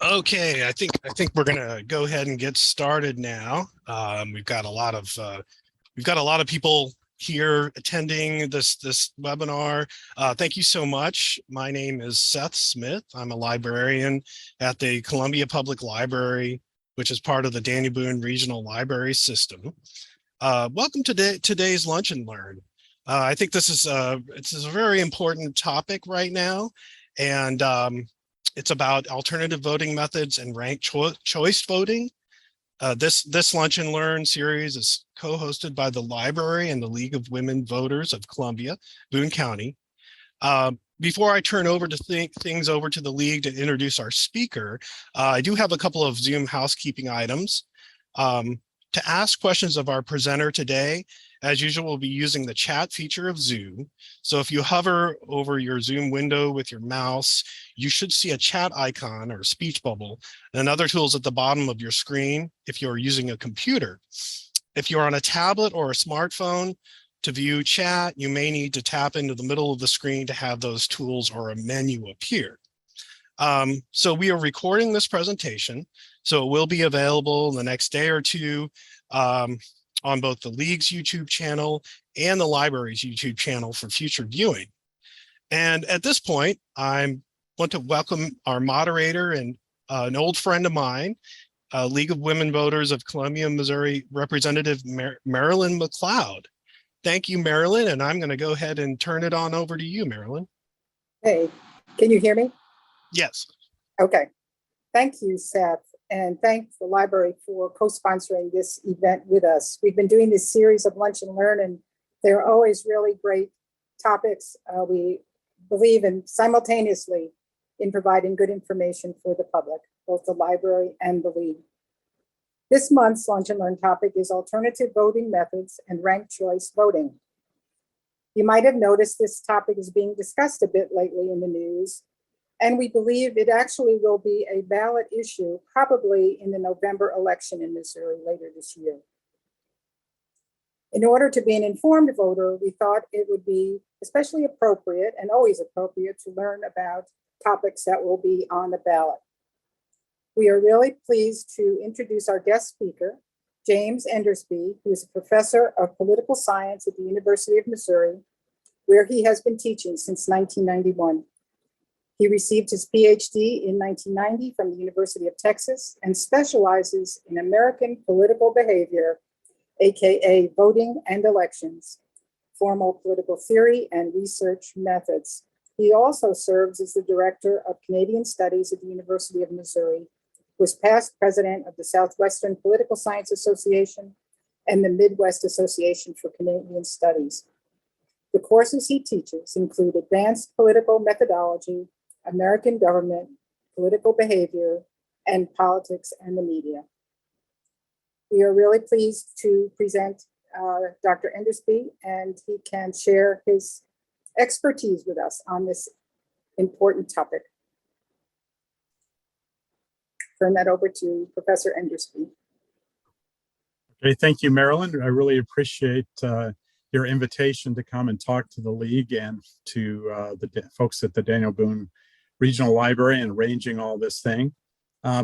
Okay, I think we're gonna go ahead and get started now. We've got a lot of people here attending this webinar. Thank you so much. My name is Seth Smith. I'm a librarian at the Columbia Public Library, which is part of the Daniel Boone Regional Library System. Welcome to today's Lunch and Learn. I think this is a very important topic right now, and it's about alternative voting methods and ranked choice voting. This Lunch and Learn series is co-hosted by the library and the League of Women Voters of Columbia, Boone County. Before I turn over to things over to the League to introduce our speaker, I do have a couple of Zoom housekeeping items. To ask questions of our presenter today, as usual, we'll be using the chat feature of Zoom. So if you hover over your Zoom window with your mouse, you should see a chat icon or speech bubble and other tools at the bottom of your screen if you're using a computer. If you're on a tablet or a smartphone, to view chat, you may need to tap into the middle of the screen to have those tools or a menu appear. So we are recording this presentation, so it will be available in the next day or two on both the League's YouTube channel and the library's YouTube channel for future viewing. And at this point, I want to welcome our moderator and an old friend of mine, League of Women Voters of Columbia, Missouri, Representative Marilyn Mcleod. Thank you, Marilyn, and I'm going to go ahead and turn it on over to you, Marilyn. Hey, can you hear me? Yes. Okay. Thank you, Seth, and thank the library for co-sponsoring this event with us. We've been doing this series of Lunch and Learn, and they're always really great topics. We believe in simultaneously in providing good information for the public, both the library and the League. This month's Lunch and Learn topic is alternative voting methods and ranked choice voting. You might have noticed this topic is being discussed a bit lately in the news, and we believe it actually will be a ballot issue probably in the November election in Missouri later this year. In order to be an informed voter, we thought it would be especially appropriate and always appropriate to learn about topics that will be on the ballot. We are really pleased to introduce our guest speaker, James Endersby, who is a professor of political science at the University of Missouri, where he has been teaching since 1991. He received his PhD in 1990 from the University of Texas and specializes in American political behavior, aka voting and elections, formal political theory and research methods. He also serves as the director of Canadian Studies at the University of Missouri, was past president of the Southwestern Political Science Association and the Midwest Association for Canadian Studies. The courses he teaches include advanced political methodology, American government, political behavior, and politics and the media. We are really pleased to present Dr. Endersby, and he can share his expertise with us on this important topic. Turn that over to Professor Endersby. Okay, thank you, Marilyn. I really appreciate your invitation to come and talk to the League and to the folks at the Daniel Boone Regional Library and arranging all this thing.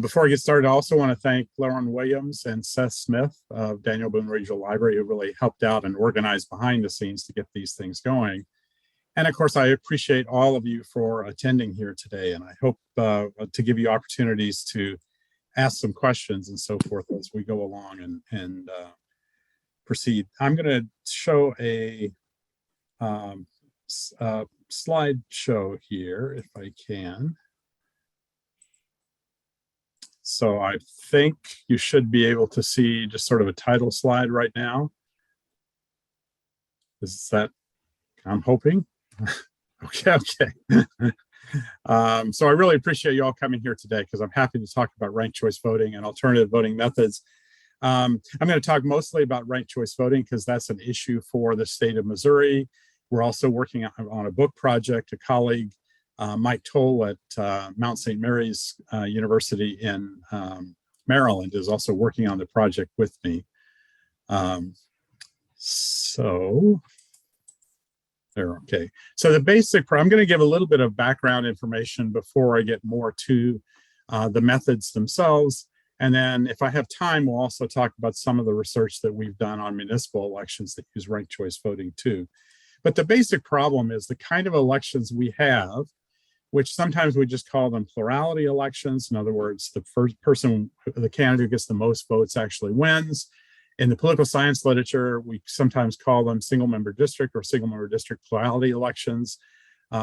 Before I get started, I also want to thank Lauren Williams and Seth Smith of Daniel Boone Regional Library, who really helped out and organized behind the scenes to get these things going. And of course, I appreciate all of you for attending here today, and I hope to give you opportunities to ask some questions and so forth as we go along and proceed. I'm going to show a slideshow here, if I can. So I think you should be able to see just sort of a title slide right now. Is that, I'm hoping. Okay. So I really appreciate you all coming here today because I'm happy to talk about ranked choice voting and alternative voting methods. I'm going to talk mostly about ranked choice voting because that's an issue for the state of Missouri. We're also working on a book project. A colleague, Mike Toll at Mount St. Mary's University in Maryland, is also working on the project with me. So there, okay. So the basic, I'm going to give a little bit of background information before I get more to the methods themselves. And then if I have time, we'll also talk about some of the research that we've done on municipal elections that use ranked choice voting too. But the basic problem is the kind of elections we have, which sometimes we just call them plurality elections. In other words, the first person, the candidate who gets the most votes actually wins. In the political science literature, we sometimes call them single member district or single member district plurality elections.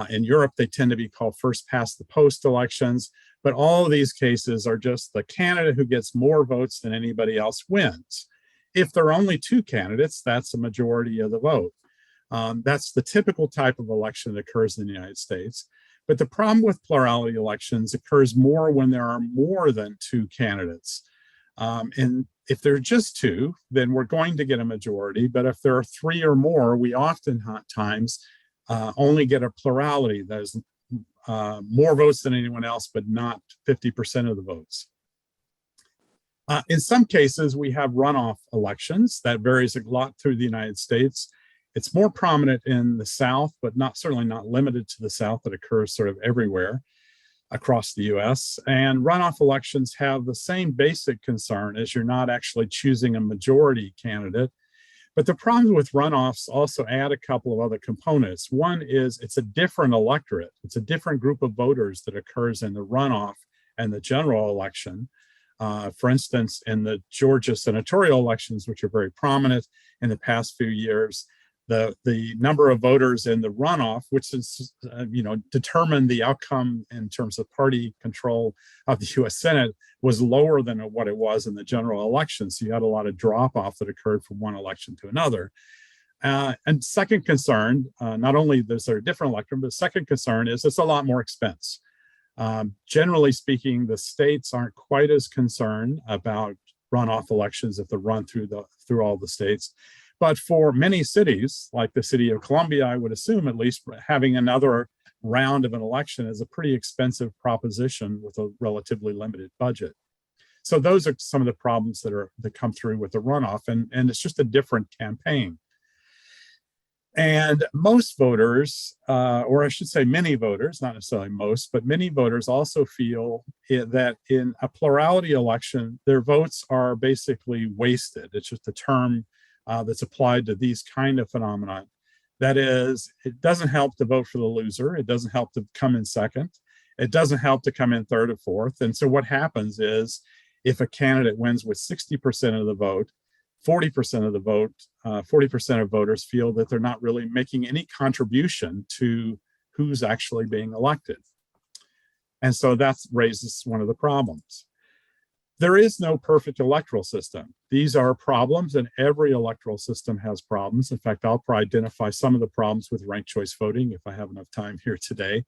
In Europe, they tend to be called first past the post elections. But all of these cases are just the candidate who gets more votes than anybody else wins. If there are only two candidates, that's a majority of the vote. That's the typical type of election that occurs in the United States. But the problem with plurality elections occurs more when there are more than two candidates. And if there are just two, then we're going to get a majority. But if there are three or more, we oftentimes only get a plurality. That is more votes than anyone else, but not 50% of the votes. In some cases, we have runoff elections. That varies a lot through the United States. It's more prominent in the South, but certainly not limited to the South. It occurs sort of everywhere across the US. And runoff elections have the same basic concern as you're not actually choosing a majority candidate. But the problems with runoffs also add a couple of other components. One is it's a different electorate. It's a different group of voters that occurs in the runoff and the general election. For instance, in the Georgia senatorial elections, which are very prominent in the past few years, the number of voters in the runoff, which is, determined the outcome in terms of party control of the US Senate, was lower than what it was in the general election. So you had a lot of drop off that occurred from one election to another. And second concern, not only is there a different electorate, but second concern is it's a lot more expense. Generally speaking, the states aren't quite as concerned about runoff elections if they're run through all the states. But for many cities, like the city of Columbia, I would assume at least having another round of an election is a pretty expensive proposition with a relatively limited budget. So those are some of the problems that come through with the runoff, and it's just a different campaign. And most voters, or I should say many voters, not necessarily most, but many voters also feel that in a plurality election, their votes are basically wasted. It's just a term that's applied to these kind of phenomena. That is, it doesn't help to vote for the loser. It doesn't help to come in second. It doesn't help to come in third or fourth. And so what happens is if a candidate wins with 60% of the vote, 40% of the vote, 40% of voters feel that they're not really making any contribution to who's actually being elected. And so that raises one of the problems. There is no perfect electoral system. These are problems, and every electoral system has problems. In fact, I'll probably identify some of the problems with ranked choice voting if I have enough time here today.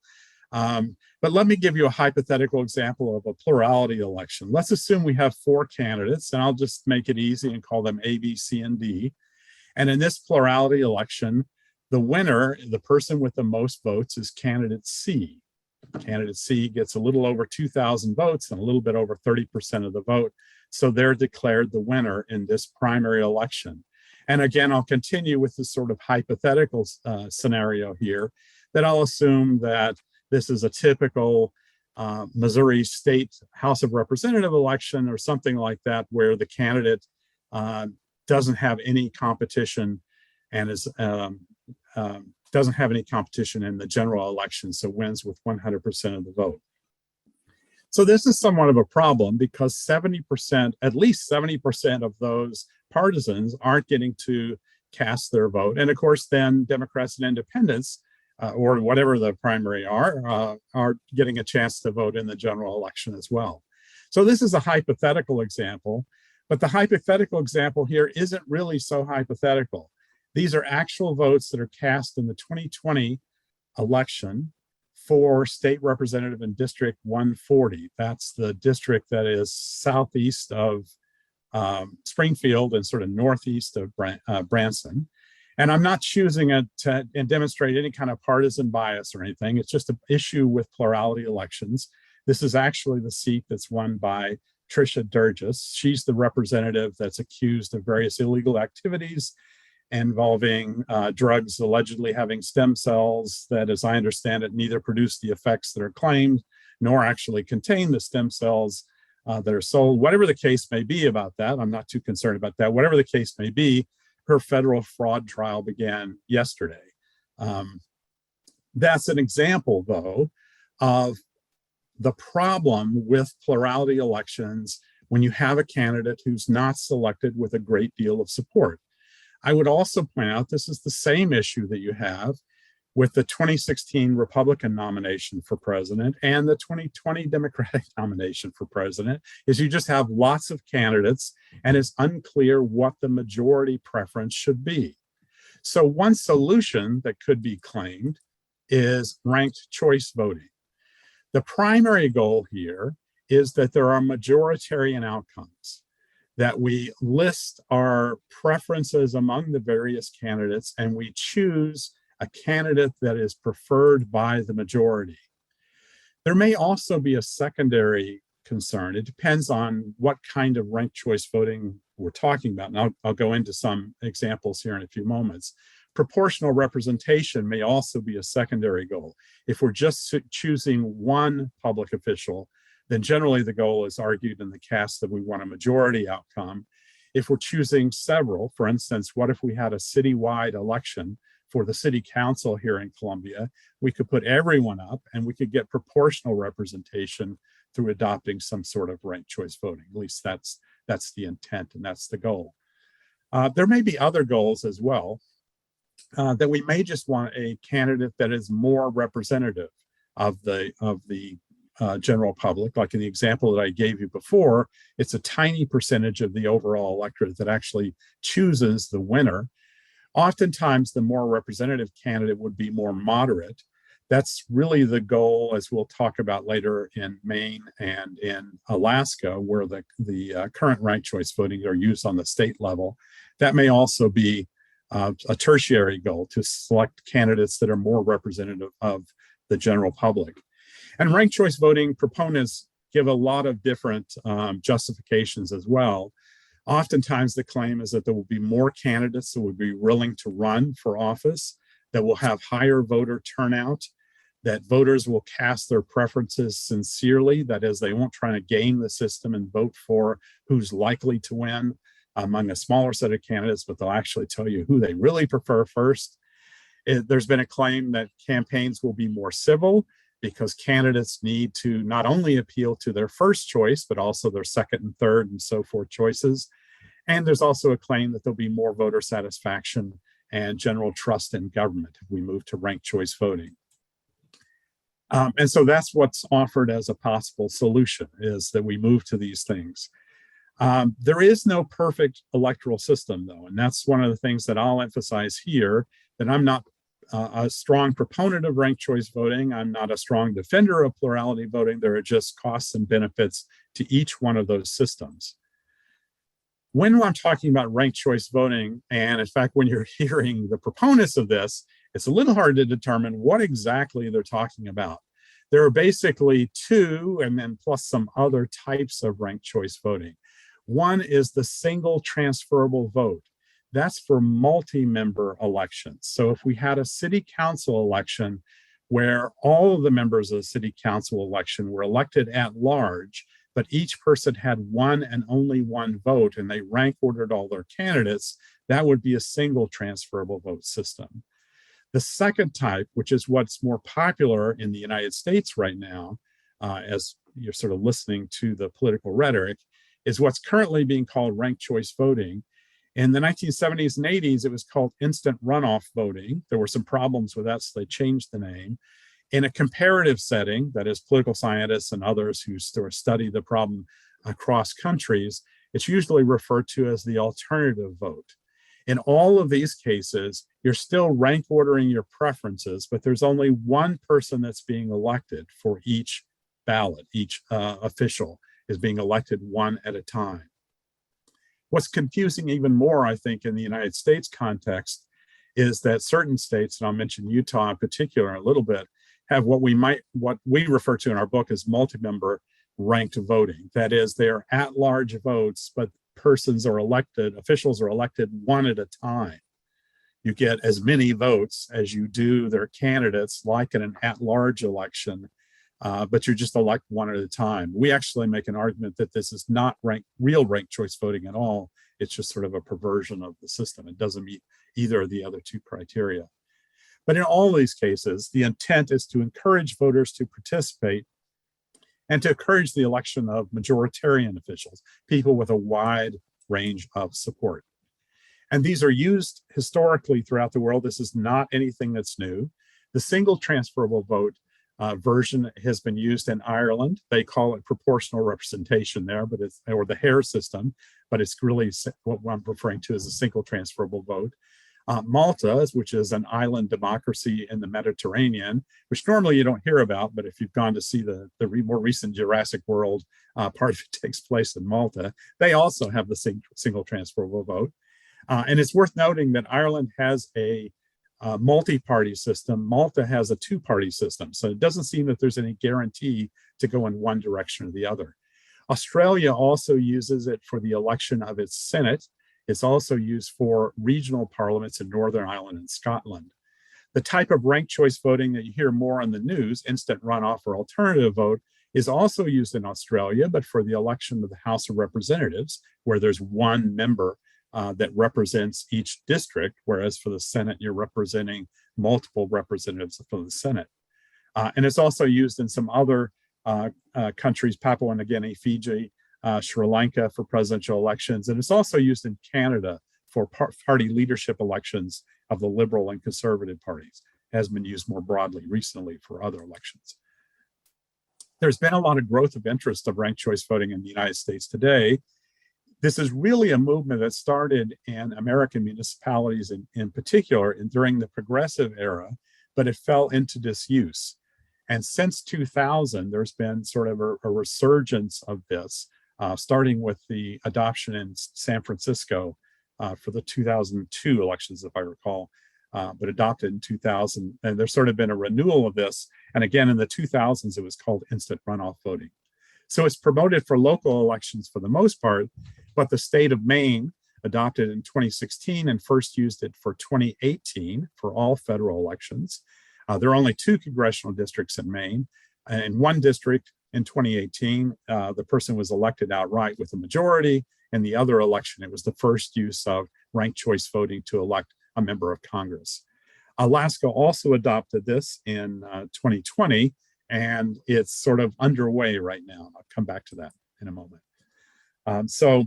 But let me give you a hypothetical example of a plurality election. Let's assume we have 4 candidates, and I'll just make it easy and call them A, B, C, and D. And in this plurality election, the winner, the person with the most votes, is candidate C. Candidate C gets a little over 2,000 votes and a little bit over 30% of the vote. So they're declared the winner in this primary election. And again, I'll continue with this sort of hypothetical scenario here, that I'll assume that this is a typical Missouri State House of Representative election or something like that, where the candidate doesn't have any competition and is doesn't have any competition in the general election, so wins with 100% of the vote. So this is somewhat of a problem because 70%, at least 70% of those partisans aren't getting to cast their vote. And of course, then Democrats and independents, or whatever the primary are getting a chance to vote in the general election as well. So this is a hypothetical example, but the hypothetical example here isn't really so hypothetical. These are actual votes that are cast in the 2020 election for state representative in District 140. That's the district that is southeast of Springfield and sort of northeast of Branson. And I'm not choosing it to demonstrate any kind of partisan bias or anything. It's just an issue with plurality elections. This is actually the seat that's won by Tricia Durgis. She's the representative that's accused of various illegal activities involving drugs allegedly having stem cells that, as I understand it, neither produce the effects that are claimed, nor actually contain the stem cells that are sold. Whatever the case may be about that, I'm not too concerned about that. Whatever the case may be, her federal fraud trial began yesterday. That's an example, though, of the problem with plurality elections when you have a candidate who's not selected with a great deal of support. I would also point out this is the same issue that you have with the 2016 Republican nomination for president and the 2020 Democratic nomination for president, is you just have lots of candidates and it's unclear what the majority preference should be. So one solution that could be claimed is ranked choice voting. The primary goal here is that there are majoritarian outcomes, that we list our preferences among the various candidates and we choose a candidate that is preferred by the majority. There may also be a secondary concern. It depends on what kind of ranked choice voting we're talking about. And I'll go into some examples here in a few moments. Proportional representation may also be a secondary goal. If we're just choosing one public official, then generally the goal is argued in the cast that we want a majority outcome. If we're choosing several, for instance, what if we had a citywide election for the city council here in Columbia? We could put everyone up and we could get proportional representation through adopting some sort of ranked choice voting. At least that's the intent and that's the goal. There may be other goals as well, that we may just want a candidate that is more representative of the general public. Like in the example that I gave you before, it's a tiny percentage of the overall electorate that actually chooses the winner. Oftentimes, the more representative candidate would be more moderate. That's really the goal, as we'll talk about later, in Maine and in Alaska, where the current ranked choice voting are used on the state level. That may also be a tertiary goal, to select candidates that are more representative of the general public. And ranked choice voting proponents give a lot of different justifications as well. Oftentimes the claim is that there will be more candidates that would be willing to run for office, that will have higher voter turnout, that voters will cast their preferences sincerely, that is, they won't try to game the system and vote for who's likely to win among a smaller set of candidates, but they'll actually tell you who they really prefer first. There's been a claim that campaigns will be more civil because candidates need to not only appeal to their first choice, but also their second and third and so forth choices. And there's also a claim that there'll be more voter satisfaction and general trust in government if we move to ranked choice voting. And so that's what's offered as a possible solution, is that we move to these things. There is no perfect electoral system, though, and that's one of the things that I'll emphasize here, that I'm not a strong proponent of ranked choice voting. I'm not a strong defender of plurality voting. There are just costs and benefits to each one of those systems. When I'm talking about ranked choice voting, and in fact, when you're hearing the proponents of this, it's a little hard to determine what exactly they're talking about. There are basically two, and then plus some other types of ranked choice voting. One is the single transferable vote. That's for multi-member elections. So if we had a city council election where all of the members of the city council election were elected at large, but each person had one and only one vote, and they rank ordered all their candidates, that would be a single transferable vote system. The second type, which is what's more popular in the United States right now, as you're sort of listening to the political rhetoric, is what's currently being called ranked choice voting. In the 1970s and 80s, it was called instant runoff voting. There were some problems with that, so they changed the name. In a comparative setting, that is, political scientists and others who sort of study the problem across countries, it's usually referred to as the alternative vote. In all of these cases, you're still rank ordering your preferences, but there's only one person that's being elected for each ballot. Each official is being elected one at a time. What's confusing even more, I think, in the United States context is that certain states, and I'll mention Utah in particular in a little bit, have what we refer to in our book as multi-member ranked voting. That is, they are at-large votes, but officials are elected one at a time. You get as many votes as you do their candidates, like in an at-large election, but you just elect one at a time. We actually make an argument that this is not real ranked choice voting at all. It's just sort of a perversion of the system. It doesn't meet either of the other two criteria. But in all these cases, the intent is to encourage voters to participate and to encourage the election of majoritarian officials, people with a wide range of support. And these are used historically throughout the world. This is not anything that's new. The single transferable vote version has been used in Ireland. They call it proportional representation there, but it's, or the Hare system, but it's really what I'm referring to as a single transferable vote. Malta, which is an island democracy in the Mediterranean, which normally you don't hear about, but if you've gone to see the more recent Jurassic World, part of it takes place in Malta. They also have the single transferable vote. And it's worth noting that Ireland has a multi-party system. Malta has a two-party system. So it doesn't seem that there's any guarantee to go in one direction or the other. Australia also uses it for the election of its Senate. It's also used for regional parliaments in Northern Ireland and Scotland. The type of ranked choice voting that you hear more on the news, instant runoff or alternative vote, is also used in Australia, but for the election of the House of Representatives, where there's one member that represents each district, whereas for the Senate, you're representing multiple representatives from the Senate. And it's also used in some other countries, Papua New Guinea, Fiji, Sri Lanka for presidential elections. And it's also used in Canada for party leadership elections of the Liberal and Conservative parties. It has been used more broadly recently for other elections. There's been a lot of growth of interest of ranked choice voting in the United States today. This is really a movement that started in American municipalities in particular and during the progressive era, but it fell into disuse. And since 2000, there's been sort of a resurgence of this, starting with the adoption in San Francisco for the 2002 elections, if I recall, but adopted in 2000. And there's sort of been a renewal of this. And again, in the 2000s, it was called instant runoff voting. So it's promoted for local elections for the most part, but the state of Maine adopted in 2016 and first used it for 2018 for all federal elections. There are only 2 congressional districts in Maine. In one district in 2018, the person was elected outright with a majority. In the other election, it was the first use of ranked choice voting to elect a member of Congress. Alaska also adopted this in 2020, and it's sort of underway right now. I'll come back to that in a moment. So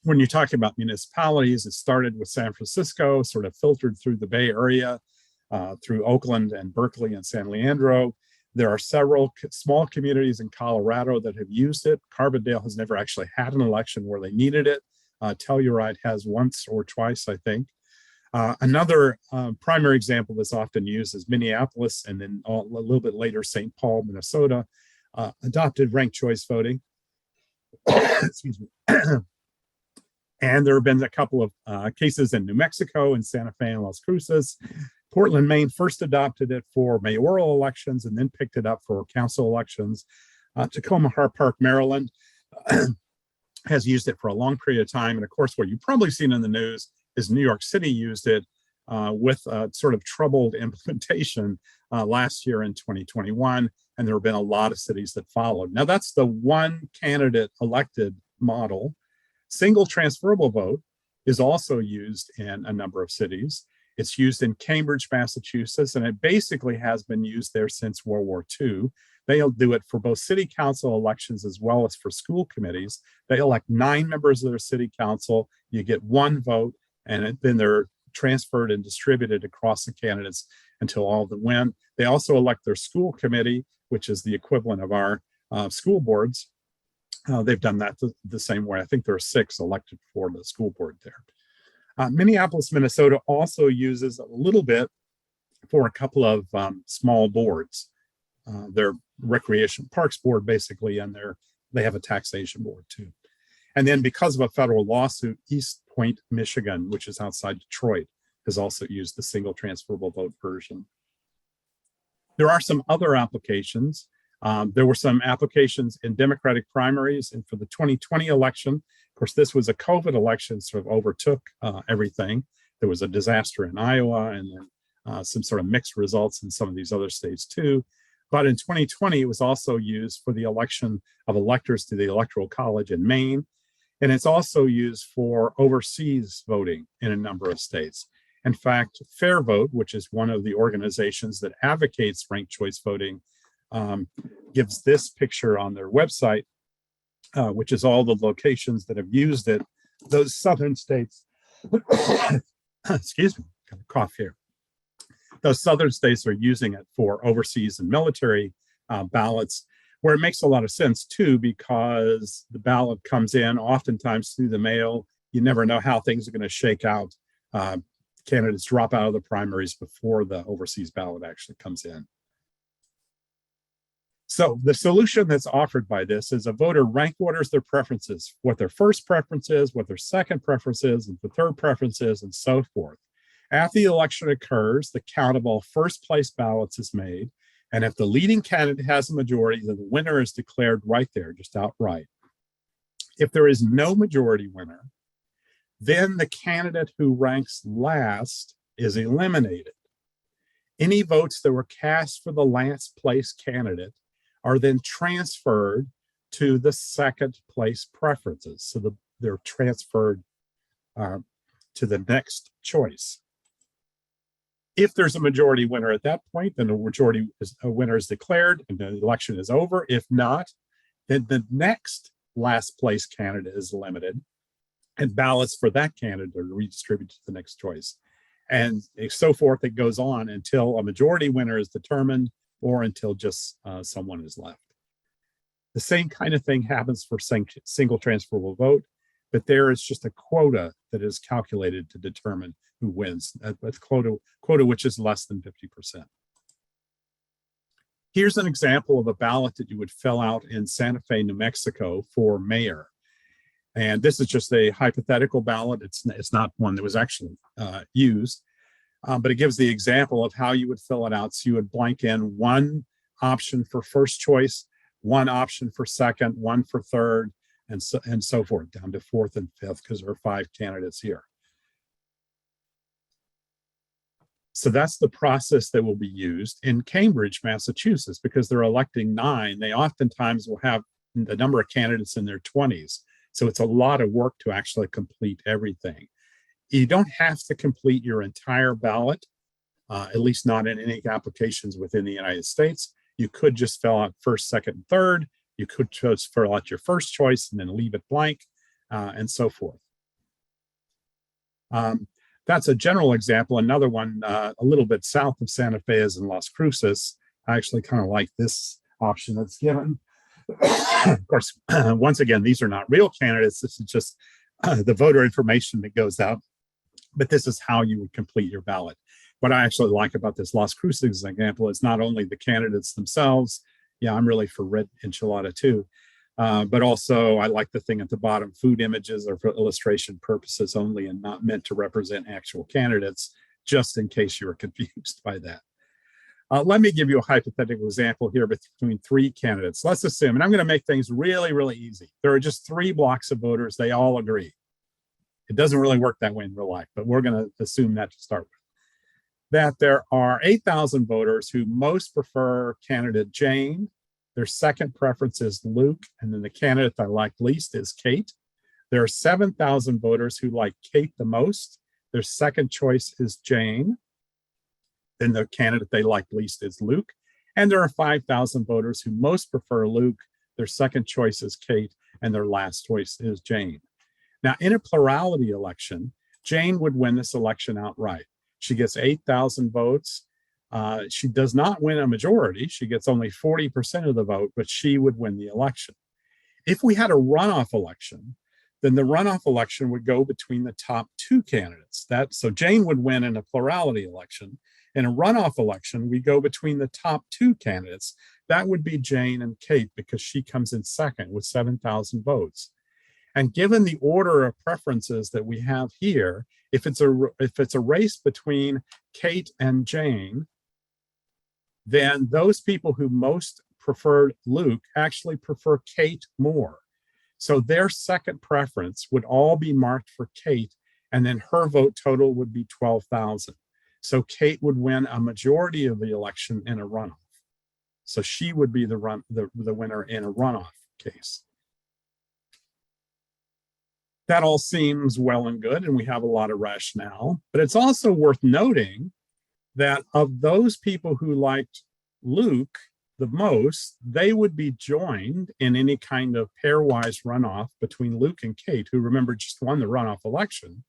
when you're talking about municipalities, it started with San Francisco, sort of filtered through the Bay Area, through Oakland and Berkeley and San Leandro. There are several small communities in Colorado that have used it. Carbondale has never actually had an election where they needed it. Telluride has once or twice, I think. Another primary example that's often used is Minneapolis, and then a little bit later, St. Paul, Minnesota, adopted ranked choice voting. Excuse me. And there have been a couple of cases in New Mexico and Santa Fe and Las Cruces. Portland, Maine first adopted it for mayoral elections and then picked it up for council elections. Tacoma Park, Maryland has used it for a long period of time. And of course, what you've probably seen in the news is New York City used it with a sort of troubled implementation last year in 2021. And there have been a lot of cities that followed. Now that's the one candidate elected model. Single transferable vote is also used in a number of cities. It's used in Cambridge, Massachusetts, and it basically has been used there since World War II. They'll do it for both city council elections as well as for school committees. They elect 9 members of their city council. You get 1 vote, and then they're transferred and distributed across the candidates until all of them win. They also elect their school committee, which is the equivalent of our school boards. They've done that the same way. I think there are 6 elected for the school board there. Minneapolis, Minnesota also uses a little bit for a couple of small boards. Their recreation parks board basically, and they have a taxation board too. And then because of a federal lawsuit, East Point, Michigan, which is outside Detroit, has also used the single transferable vote version. There are some other applications. There were some applications in Democratic primaries and for the 2020 election. Of course, this was a COVID election, sort of overtook everything. There was a disaster in Iowa and then some sort of mixed results in some of these other states too. But in 2020, it was also used for the election of electors to the Electoral College in Maine. And it's also used for overseas voting in a number of states. In fact, Fair Vote, which is one of the organizations that advocates ranked choice voting, gives this picture on their website, which is all the locations that have used it. Those southern states, excuse me, got a cough here. Those southern states are using it for overseas and military ballots, where it makes a lot of sense too, because the ballot comes in oftentimes through the mail. You never know how things are going to shake out. Candidates drop out of the primaries before the overseas ballot actually comes in. So the solution that's offered by this is a voter rank orders their preferences, what their first preference is, what their second preference is, and the third preference is, and so forth. After the election occurs, the count of all first place ballots is made. And if the leading candidate has a majority, then the winner is declared right there, just outright. If there is no majority winner, then the candidate who ranks last is eliminated. Any votes that were cast for the last place candidate are then transferred to the second place preferences. So they're transferred to the next choice. If there's a majority winner at that point, then a winner is declared and the election is over. If not, then the next last place candidate is limited and ballots for that candidate are redistributed to the next choice. And so forth, it goes on until a majority winner is determined or until just someone is left. The same kind of thing happens for single transferable vote, but there is just a quota that is calculated to determine who wins, a quota which is less than 50%. Here's an example of a ballot that you would fill out in Santa Fe, New Mexico for mayor. And this is just a hypothetical ballot. It's not one that was actually used, but it gives the example of how you would fill it out. So you would blank in one option for first choice, one option for second, one for third, and so forth, down to fourth and fifth, because there are 5 candidates here. So that's the process that will be used in Cambridge, Massachusetts, because they're electing 9. They oftentimes will have the number of candidates in their 20s. So it's a lot of work to actually complete everything. You don't have to complete your entire ballot, at least not in any applications within the United States. You could just fill out first, second, and third. You could just fill out your first choice and then leave it blank, and so forth. That's a general example. Another one a little bit south of Santa Fe is in Las Cruces. I actually kind of like this option that's given. Of course, once again, these are not real candidates. This is just the voter information that goes out. But this is how you would complete your ballot. What I actually like about this Las Cruces example is not only the candidates themselves. Yeah, I'm really for red enchilada too. But also I like the thing at the bottom, food images are for illustration purposes only and not meant to represent actual candidates, just in case you were confused by that. Let me give you a hypothetical example here between 3 candidates. Let's assume, and I'm going to make things really, really easy. There are just 3 blocks of voters. They all agree. It doesn't really work that way in real life, but we're going to assume that to start with. That there are 8,000 voters who most prefer candidate Jane. Their second preference is Luke, and then the candidate I like least is Kate. There are 7,000 voters who like Kate the most. Their second choice is Jane. Then the candidate they like least is Luke. And there are 5,000 voters who most prefer Luke. Their second choice is Kate, and their last choice is Jane. Now, in a plurality election, Jane would win this election outright. She gets 8,000 votes. She does not win a majority. She gets only 40% of the vote, but she would win the election. If we had a runoff election, then the runoff election would go between the top 2 candidates. So Jane would win in a plurality election. In a runoff election, we go between the top 2 candidates. That would be Jane and Kate, because she comes in second with 7,000 votes. And given the order of preferences that we have here, if it's a race between Kate and Jane, then those people who most preferred Luke actually prefer Kate more. So their second preference would all be marked for Kate, and then her vote total would be 12,000. So Kate would win a majority of the election in a runoff. So she would be the winner in a runoff case. That all seems well and good, and we have a lot of rationale, but it's also worth noting that of those people who liked Luke the most, they would be joined in any kind of pairwise runoff between Luke and Kate, who, remember, just won the runoff election.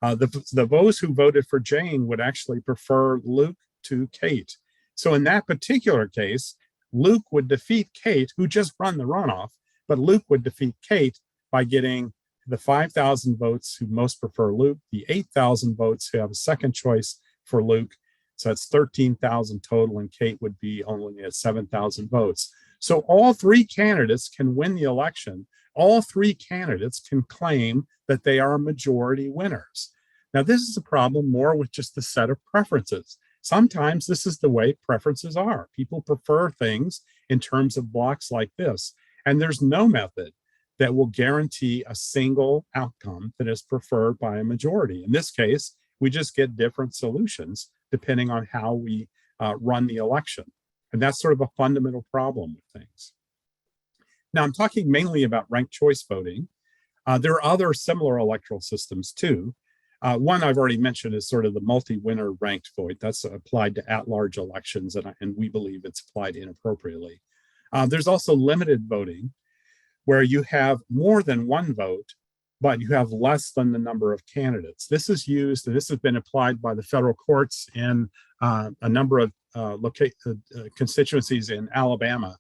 Those who voted for Jane would actually prefer Luke to Kate. So in that particular case, Luke would defeat Kate, who just won the runoff, but Luke would defeat Kate by getting the 5,000 votes who most prefer Luke, the 8,000 votes who have a second choice for Luke. So that's 13,000 total, and Kate would be only at 7,000 votes. So all three candidates can win the election. All three candidates can claim that they are majority winners. Now, this is a problem more with just the set of preferences. Sometimes this is the way preferences are. People prefer things in terms of blocks like this, and there's no method that will guarantee a single outcome that is preferred by a majority. In this case, we just get different solutions depending on how we run the election. And that's sort of a fundamental problem with things. Now, I'm talking mainly about ranked choice voting. There are other similar electoral systems too. One I've already mentioned is sort of the multi-winner ranked vote. That's applied to at-large elections, and we believe it's applied inappropriately. There's also limited voting, where you have more than one vote, but you have less than the number of candidates. This is used, and this has been applied by the federal courts in a number of constituencies in Alabama,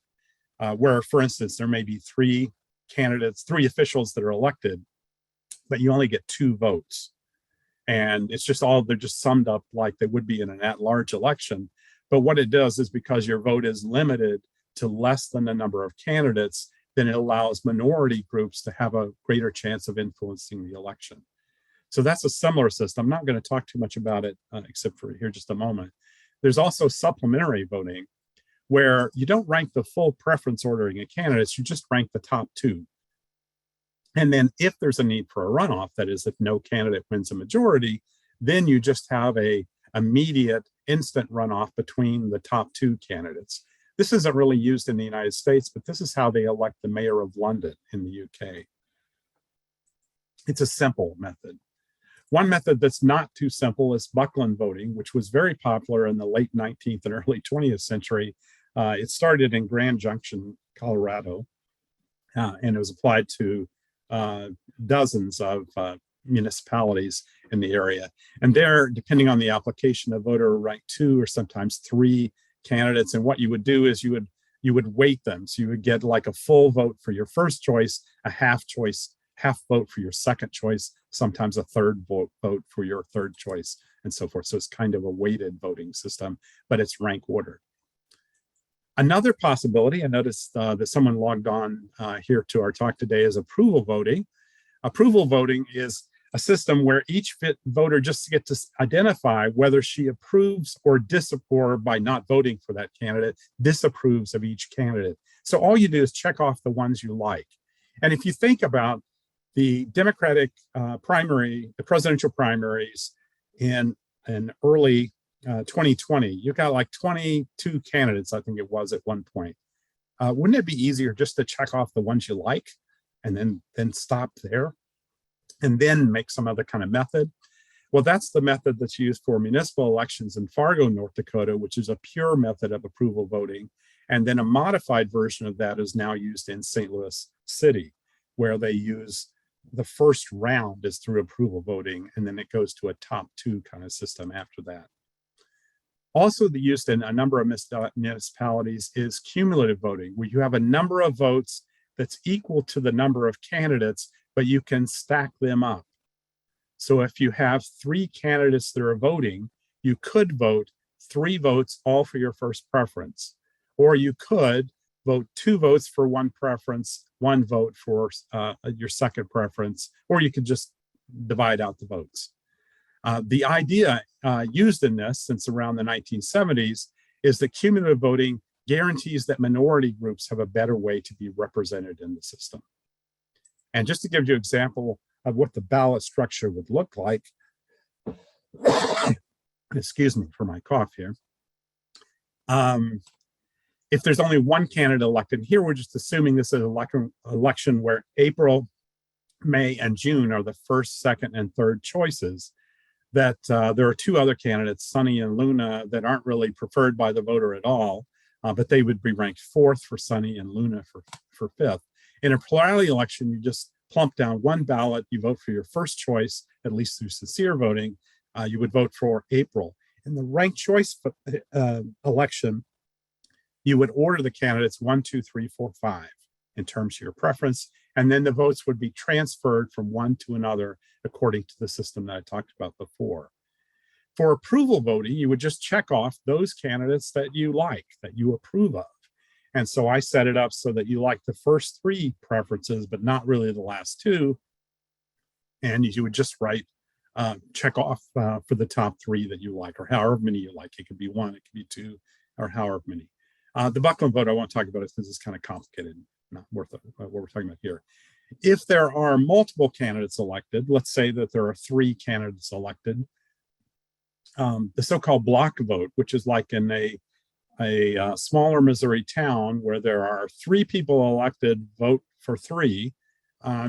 where, for instance, there may be three officials that are elected, but you only get 2 votes. And it's just they're just summed up like they would be in an at-large election. But what it does is, because your vote is limited to less than the number of candidates, then it allows minority groups to have a greater chance of influencing the election. So that's a similar system. I'm not going to talk too much about it, except for here just a moment. There's also supplementary voting, where you don't rank the full preference ordering of candidates, you just rank the top 2. And then if there's a need for a runoff, that is, if no candidate wins a majority, then you just have a immediate instant runoff between the top 2 candidates. This isn't really used in the United States, but this is how they elect the mayor of London in the UK. It's a simple method. One method that's not too simple is Buckland voting, which was very popular in the late 19th and early 20th century. It started in Grand Junction, Colorado, and it was applied to dozens of municipalities in the area. And there, depending on the application, a voter would rank 2 or sometimes 3 candidates. And what you would do is you would weight them. So you would get like a full vote for your first choice, a half vote for your second choice, sometimes a third vote for your third choice, and so forth. So it's kind of a weighted voting system, but it's rank ordered. Another possibility, I noticed that someone logged on here to our talk today, is approval voting. Approval voting is a system where each voter just gets to identify whether she approves or disapproves, by not voting for that candidate, disapproves of each candidate. So all you do is check off the ones you like. And if you think about the Democratic the presidential primaries in early 2020, you got like 22 candidates, I think it was at one point. Wouldn't it be easier just to check off the ones you like and then stop there and then make some other kind of method? Well, that's the method that's used for municipal elections in Fargo, North Dakota, which is a pure method of approval voting. And then a modified version of that is now used in St. Louis City, where they use the first round is through approval voting, and then it goes to a top 2 kind of system after that. Also used in a number of municipalities is cumulative voting, where you have a number of votes that's equal to the number of candidates, but you can stack them up. So if you have 3 candidates that are voting, you could vote 3 votes all for your first preference, or you could vote 2 votes for one preference, 1 vote for your second preference, or you could just divide out the votes. The idea used in this since around the 1970s is that cumulative voting guarantees that minority groups have a better way to be represented in the system. And just to give you an example of what the ballot structure would look like, excuse me for my cough here. if there's only one candidate elected, here we're just assuming this is an election where April, May, and June are the first, second, and third choices, that there are two other candidates, Sunny and Luna, that aren't really preferred by the voter at all, but they would be ranked fourth for Sunny and Luna for fifth. In a plurality election, you just plump down one ballot, you vote for your first choice, at least through sincere voting, you would vote for April. In the ranked choice election, you would order the candidates 1, 2, 3, 4, 5 in terms of your preference, and then the votes would be transferred from one to another according to the system that I talked about before. For approval voting, you would just check off those candidates that you like, that you approve of. And so I set it up so that you like the first three preferences, but not really the last two. And you would just write, check off for the top three that you like, or however many you like. It could be one, it could be two, or however many. The Buckland vote, I won't talk about it because it's kind of complicated, not worth it, what we're talking about here. If there are multiple candidates elected, let's say that there are 3 candidates elected, the so-called block vote, which is like in a smaller Missouri town where there are 3 people elected, vote for 3,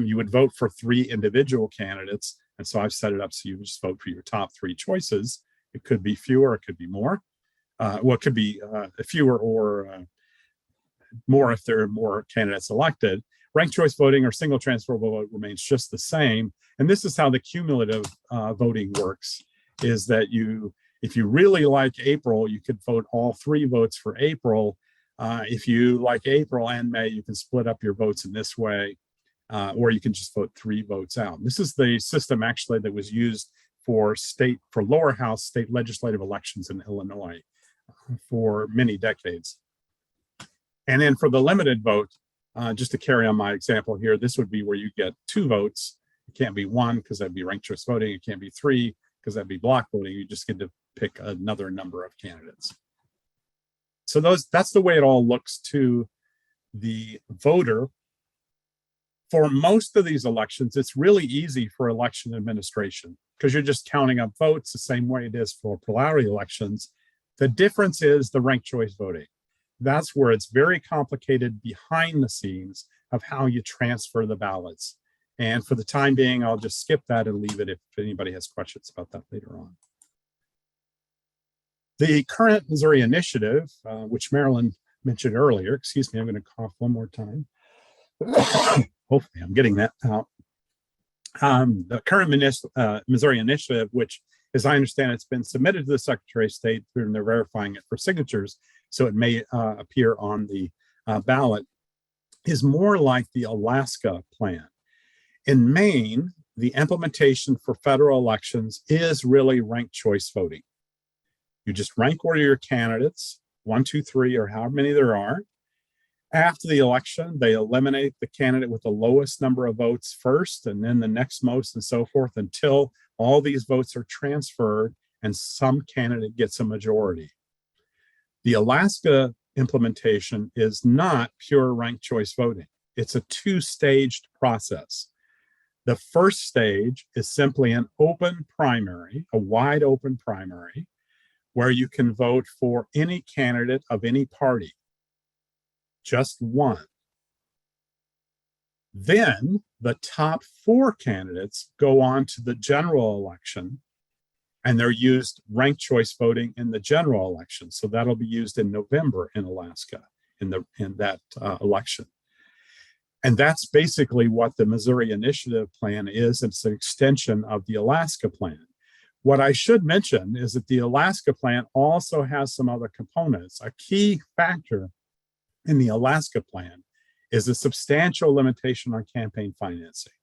you would vote for 3 individual candidates. And so I've set it up so you just vote for your top 3 choices. It could be fewer, it could be more. Well, it could be fewer or more if there are more candidates elected. Ranked choice voting or single transferable vote remains just the same. And this is how the cumulative voting works, is that if you really like April, you could vote all 3 votes for April. If you like April and May, you can split up your votes in this way, or you can just vote 3 votes out. This is the system actually that was used for lower house state legislative elections in Illinois for many decades. And then for the limited vote, just to carry on my example here, this would be where you get 2 votes. It can't be 1 because that'd be ranked choice voting. It can't be 3 because that'd be block voting. You just get to pick another number of candidates. So that's the way it all looks to the voter. For most of these elections, it's really easy for election administration because you're just counting up votes the same way it is for plurality elections. The difference is the ranked choice voting. That's where it's very complicated behind the scenes of how you transfer the ballots. And for the time being, I'll just skip that and leave it if anybody has questions about that later on. The current Missouri initiative, which Marilyn mentioned earlier, excuse me, I'm going to cough one more time. Hopefully I'm getting that out. The current Missouri initiative, which, as I understand, it's been submitted to the Secretary of State, and they're verifying it for signatures, so it may appear on the ballot, is more like the Alaska plan. In Maine, the implementation for federal elections is really ranked choice voting. You just rank order your candidates, 1, 2, 3, or however many there are. After the election, they eliminate the candidate with the lowest number of votes first, and then the next most, and so forth, until all these votes are transferred and some candidate gets a majority. The Alaska implementation is not pure ranked choice voting. It's a 2-staged process. The first stage is simply an open primary, a wide open primary, where you can vote for any candidate of any party, just one. Then the top 4 candidates go on to the general election, and they're used ranked choice voting in the general election. So that'll be used in November in Alaska in that election. And that's basically what the Missouri Initiative Plan is. It's an extension of the Alaska plan. What I should mention is that the Alaska plan also has some other components. A key factor in the Alaska plan is a substantial limitation on campaign financing.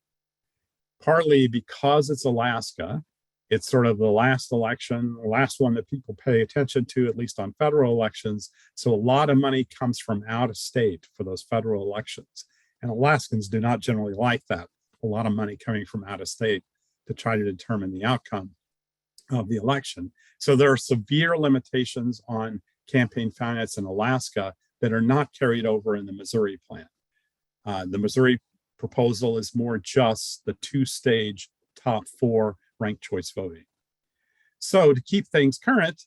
Partly because it's Alaska, it's sort of the last election, the last one that people pay attention to, at least on federal elections. So a lot of money comes from out of state for those federal elections. And Alaskans do not generally like that. A lot of money coming from out of state to try to determine the outcome of the election. So there are severe limitations on campaign finance in Alaska that are not carried over in the Missouri plan. The Missouri proposal is more just the 2-stage top 4 ranked choice voting. So to keep things current,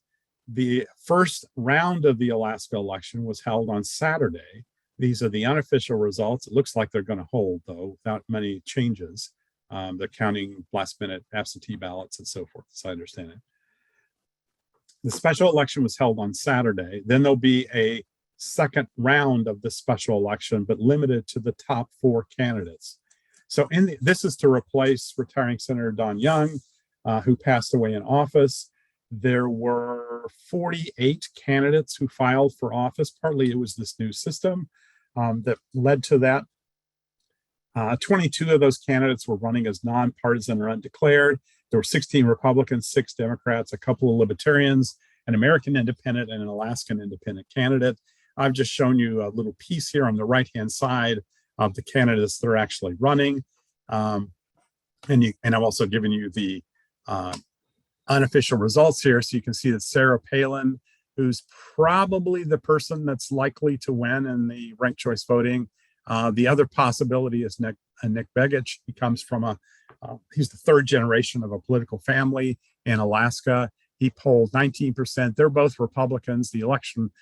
The first round of the Alaska election was held on Saturday. These are the unofficial results. It looks like they're going to hold, though, without many changes. They're counting last-minute absentee ballots and so forth, as I understand it. The special election was held on Saturday. Then there'll be a second round of the special election, but limited to the top 4 candidates. So this is to replace retiring Senator Don Young, who passed away in office. There were 48 candidates who filed for office. Partly it was this new system that led to that. 22 of those candidates were running as nonpartisan or undeclared. There were 16 Republicans, 6 Democrats, a couple of Libertarians, an American independent, and an Alaskan independent candidate. I've just shown you a little piece here on the right-hand side of the candidates that are actually running. And I've also given you the unofficial results here. So you can see that Sarah Palin, who's probably the person that's likely to win in the ranked choice voting. The other possibility is Nick Begich. He comes from he's the 3rd generation of a political family in Alaska. He polled 19%. They're both Republicans. The election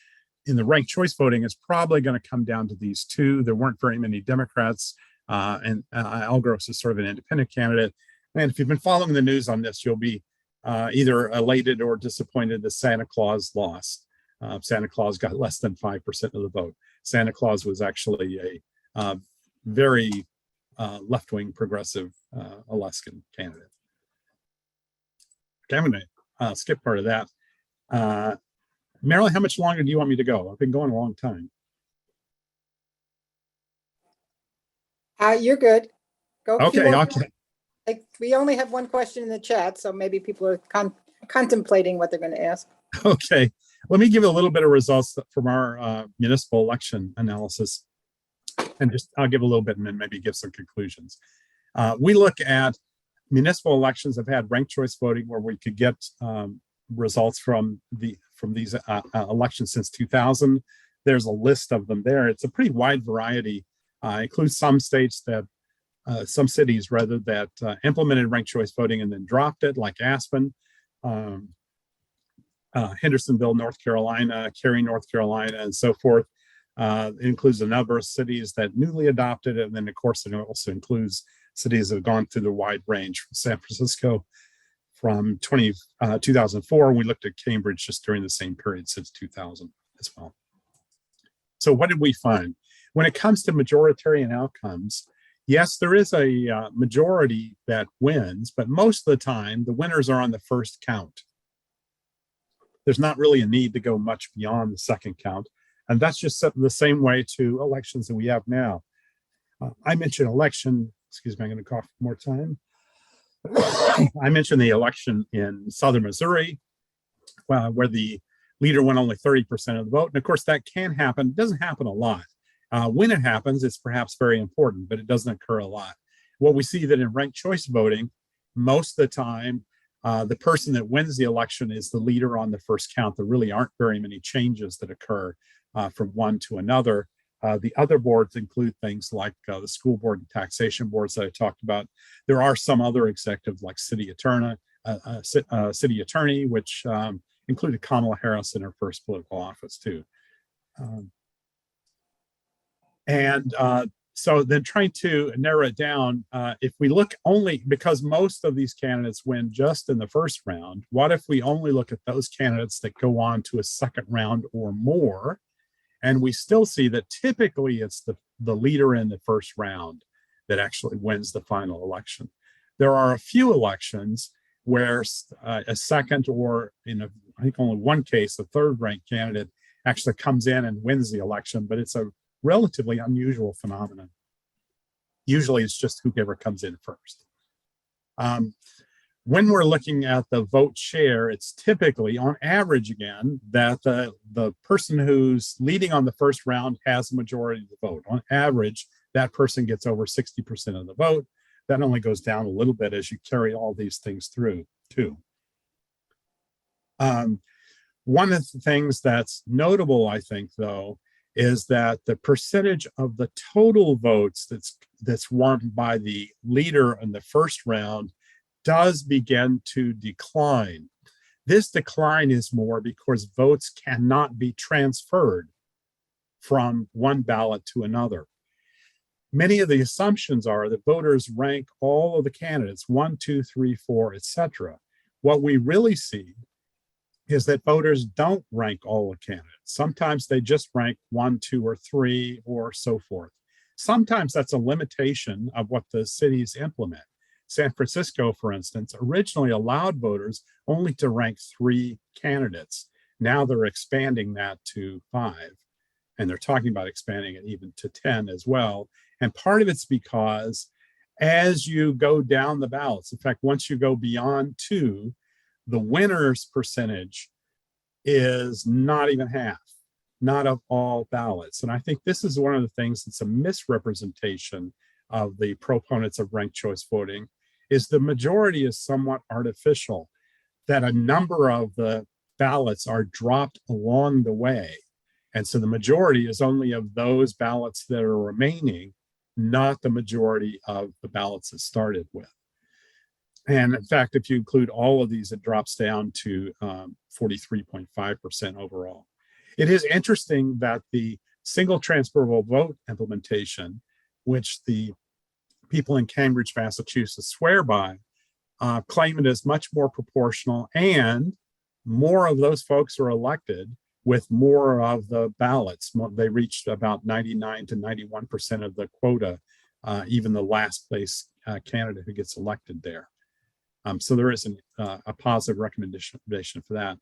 in the ranked choice voting is probably going to come down to these 2. There weren't very many Democrats, and Al Gross is sort of an independent candidate. And if you've been following the news on this, you'll be either elated or disappointed that Santa Claus lost. Santa Claus got less than 5% of the vote. Santa Claus was actually a very left-wing progressive Alaskan candidate. Okay, I'm going to skip part of that. Marilyn, how much longer do you want me to go? I've been going a long time. You're good. Go. Okay, We only have one question in the chat, so maybe people are contemplating what they're going to ask. Okay, let me give you a little bit of results from our municipal election analysis, and I'll give a little bit and then maybe give some conclusions. We look at municipal elections have had ranked choice voting where we could get results from these elections since 2000. There's a list of them there. It's a pretty wide variety. Includes some states that some cities rather that implemented ranked choice voting and then dropped it, like Aspen, Hendersonville, North Carolina, Cary, North Carolina, and so forth. It includes a number of cities that newly adopted it, and then of course it also includes cities that have gone through the wide range from San Francisco from 2004. We looked at Cambridge just during the same period since 2000 as well. So what did we find? When it comes to majoritarian outcomes, yes, there is a majority that wins, but most of the time the winners are on the first count. There's not really a need to go much beyond the second count. And that's just the same way to elections that we have now. I mentioned election, excuse me, I'm going to cough more time. I mentioned the election in southern Missouri, where the leader won only 30% of the vote. And of course, that can happen. It doesn't happen a lot. When it happens, it's perhaps very important, but it doesn't occur a lot. What we see that in ranked choice voting, most of the time, the person that wins the election is the leader on the first count. There really aren't very many changes that occur from one to another. The other boards include things like the school board and taxation boards that I talked about. There are some other executives like city attorney, which included Kamala Harris in her first political office too. So then trying to narrow it down, if we look only, because most of these candidates win just in the first round, what if we only look at those candidates that go on to a second round or more? And we still see that typically it's the leader in the first round that actually wins the final election. There are a few elections where a second or I think only one case, a third ranked candidate actually comes in and wins the election, but it's a relatively unusual phenomenon. Usually it's just whoever comes in first. When we're looking at the vote share, it's typically, on average again, that the person who's leading on the first round has a majority of the vote. On average, that person gets over 60% of the vote. That only goes down a little bit as you carry all these things through, too. One of the things that's notable, I think, though, is that the percentage of the total votes that's won by the leader in the first round does begin to decline. This decline is more because votes cannot be transferred from one ballot to another. Many of the assumptions are that voters rank all of the candidates, 1, 2, 3, 4, etc. What we really see is that voters don't rank all the candidates. Sometimes they just rank 1, 2, or 3, or so forth. Sometimes that's a limitation of what the cities implement. San Francisco, for instance, originally allowed voters only to rank 3 candidates. Now they're expanding that to 5, and they're talking about expanding it even to 10 as well. And part of it's because as you go down the ballots, in fact, once you go beyond 2, the winner's percentage is not even half, not of all ballots. And I think this is one of the things that's a misrepresentation of the proponents of ranked choice voting, is the majority is somewhat artificial, that a number of the ballots are dropped along the way. And so the majority is only of those ballots that are remaining, not the majority of the ballots it started with. And in fact, if you include all of these, it drops down to 43.5% overall. It is interesting that the single transferable vote implementation, which the people in Cambridge, Massachusetts swear by, claim it is much more proportional, and more of those folks are elected with more of the ballots. They reached about 99 to 91% of the quota, even the last place candidate who gets elected there. So there is a positive recommendation for that.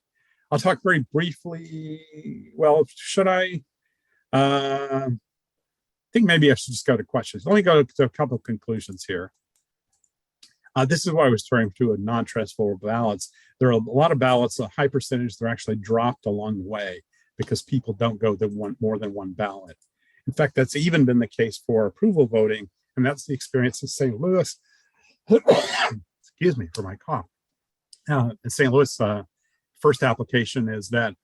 I'll talk very briefly. Well, should I? I think maybe I should just go to questions. Let me go to a couple of conclusions here. This is what I was referring to a non-transferable ballots. There are a lot of ballots, a high percentage, they're actually dropped along the way because people don't go more than one ballot. In fact, that's even been the case for approval voting, and that's the experience in St. Louis. Excuse me for my cough. In St. Louis, first application is that